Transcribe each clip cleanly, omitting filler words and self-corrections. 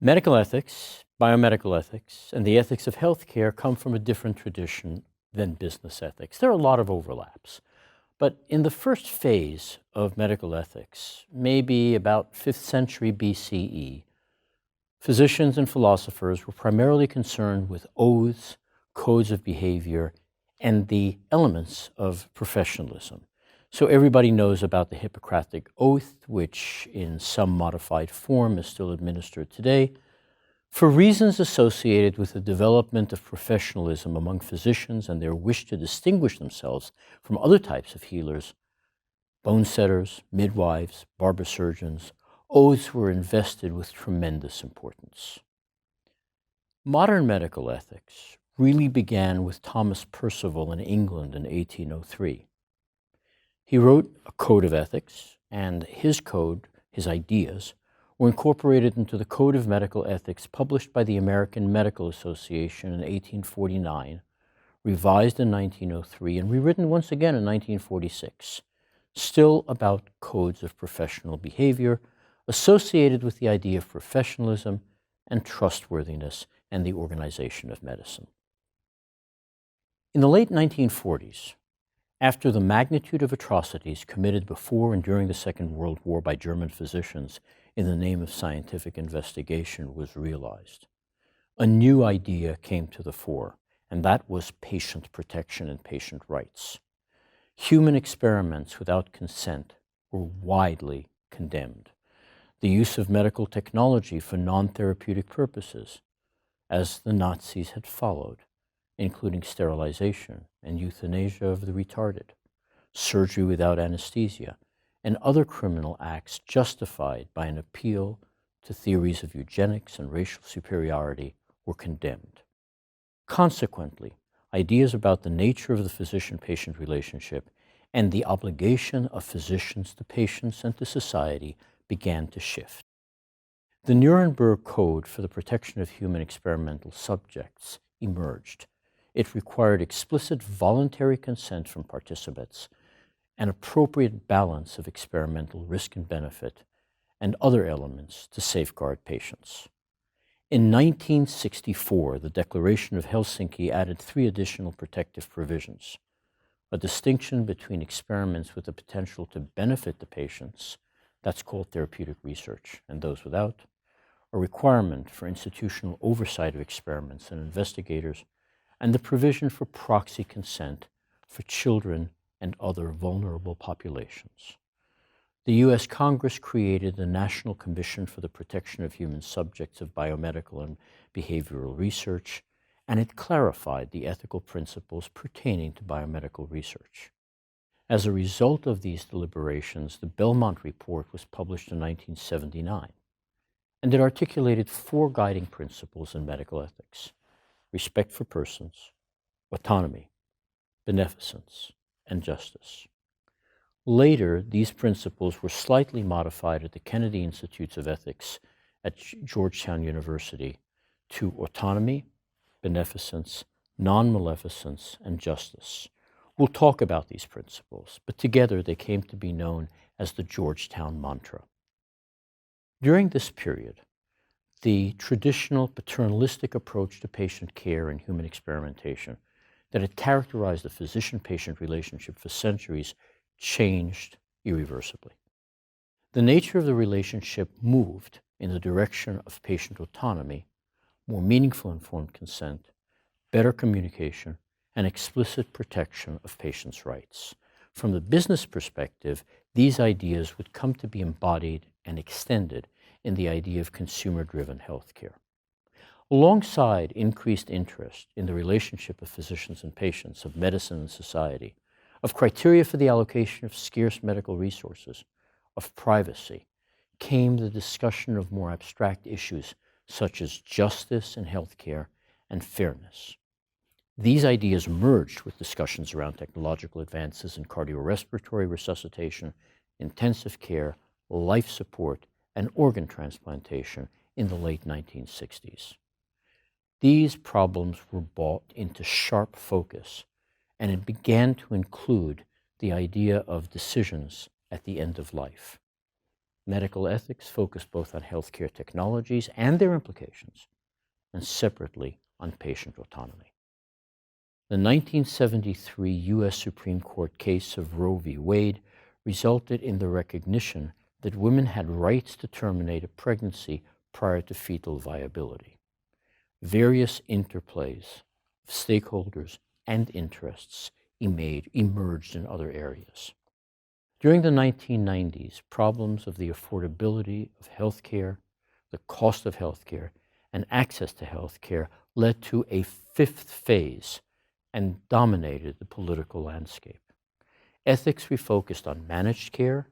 Medical ethics, biomedical ethics, and the ethics of healthcare come from a different tradition than business ethics. There are a lot of overlaps. But in the first phase of medical ethics, maybe about 5th century BCE, physicians and philosophers were primarily concerned with oaths, codes of behavior, and the elements of professionalism. So everybody knows about the Hippocratic Oath, which in some modified form is still administered today. For reasons associated with the development of professionalism among physicians and their wish to distinguish themselves from other types of healers, bone setters, midwives, barber surgeons, oaths were invested with tremendous importance. Modern medical ethics really began with Thomas Percival in England in 1803. He wrote a code of ethics, and his code, his ideas, were incorporated into the Code of Medical Ethics published by the American Medical Association in 1849, revised in 1903, and rewritten once again in 1946, still about codes of professional behavior associated with the idea of professionalism and trustworthiness and the organization of medicine. In the late 1940s, after the magnitude of atrocities committed before and during the Second World War by German physicians in the name of scientific investigation was realized, a new idea came to the fore, and that was patient protection and patient rights. Human experiments without consent were widely condemned. The use of medical technology for non-therapeutic purposes, as the Nazis had followed, including sterilization and euthanasia of the retarded, surgery without anesthesia, and other criminal acts justified by an appeal to theories of eugenics and racial superiority, were condemned. Consequently, ideas about the nature of the physician-patient relationship and the obligation of physicians to patients and to society began to shift. The Nuremberg Code for the Protection of Human Experimental Subjects emerged. It required explicit voluntary consent from participants, an appropriate balance of experimental risk and benefit, and other elements to safeguard patients. In 1964, the Declaration of Helsinki added 3 additional protective provisions: a distinction between experiments with the potential to benefit the patients, that's called therapeutic research, and those without, a requirement for institutional oversight of experiments and investigators, and the provision for proxy consent for children and other vulnerable populations. The U.S. Congress created the National Commission for the Protection of Human Subjects of Biomedical and Behavioral Research, and it clarified the ethical principles pertaining to biomedical research. As a result of these deliberations, the Belmont Report was published in 1979, and it articulated 4 guiding principles in medical ethics: respect for persons, autonomy, beneficence, and justice. Later, these principles were slightly modified at the Kennedy Institutes of Ethics at Georgetown University to autonomy, beneficence, non-maleficence, and justice. We'll talk about these principles, but together they came to be known as the Georgetown Mantra. During this period, the traditional paternalistic approach to patient care and human experimentation that had characterized the physician-patient relationship for centuries changed irreversibly. The nature of the relationship moved in the direction of patient autonomy, more meaningful informed consent, better communication, and explicit protection of patients' rights. From the business perspective, these ideas would come to be embodied and extended in the idea of consumer-driven healthcare. Alongside increased interest in the relationship of physicians and patients, of medicine and society, of criteria for the allocation of scarce medical resources, of privacy, came the discussion of more abstract issues such as justice in healthcare and fairness. These ideas merged with discussions around technological advances in cardiorespiratory resuscitation, intensive care, life support, and organ transplantation in the late 1960s. These problems were brought into sharp focus, and it began to include the idea of decisions at the end of life. medical ethics focus both on healthcare technologies and their implications, and separately on patient autonomy. The 1973 U.S. Supreme Court case of Roe v. Wade resulted in the recognition that women had rights to terminate a pregnancy prior to fetal viability. Various interplays of stakeholders and interests emerged in other areas. During the 1990s, problems of the affordability of healthcare, the cost of healthcare, and access to healthcare led to a fifth phase and dominated the political landscape. Ethics refocused on managed care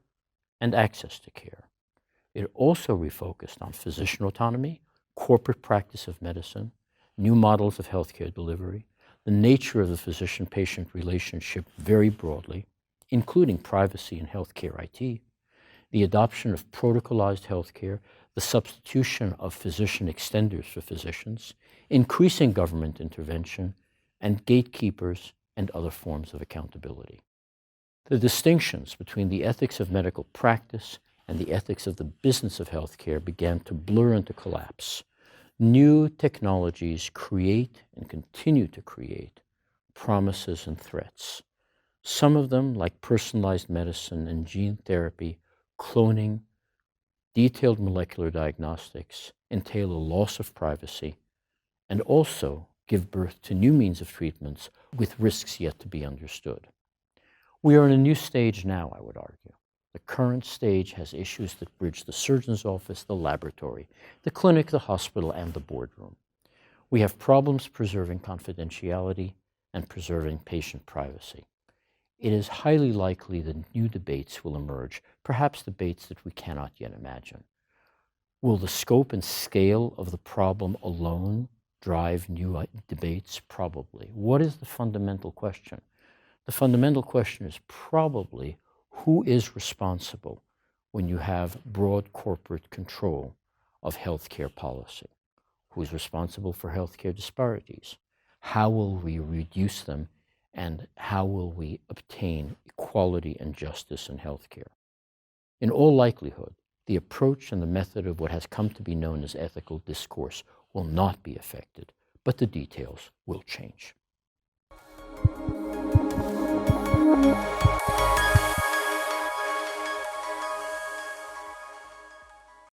and access to care. It also refocused on physician autonomy, corporate practice of medicine, new models of healthcare delivery, the nature of the physician-patient relationship very broadly, including privacy in healthcare IT, the adoption of protocolized healthcare, the substitution of physician extenders for physicians, increasing government intervention, and gatekeepers and other forms of accountability. The distinctions between the ethics of medical practice and the ethics of the business of healthcare began to blur and to collapse. New technologies create and continue to create promises and threats. Some of them, like personalized medicine and gene therapy, cloning, detailed molecular diagnostics, entail a loss of privacy and also give birth to new means of treatments with risks yet to be understood. We are in a new stage now, I would argue. The current stage has issues that bridge the surgeon's office, the laboratory, the clinic, the hospital, and the boardroom. We have problems preserving confidentiality and preserving patient privacy. It is highly likely that new debates will emerge, perhaps debates that we cannot yet imagine. Will the scope and scale of the problem alone drive new debates? Probably. What is the fundamental question? The fundamental question is probably who is responsible when you have broad corporate control of healthcare policy? Who is responsible for healthcare disparities? How will we reduce them, and how will we obtain equality and justice in healthcare? In all likelihood, the approach and the method of what has come to be known as ethical discourse will not be affected, but the details will change.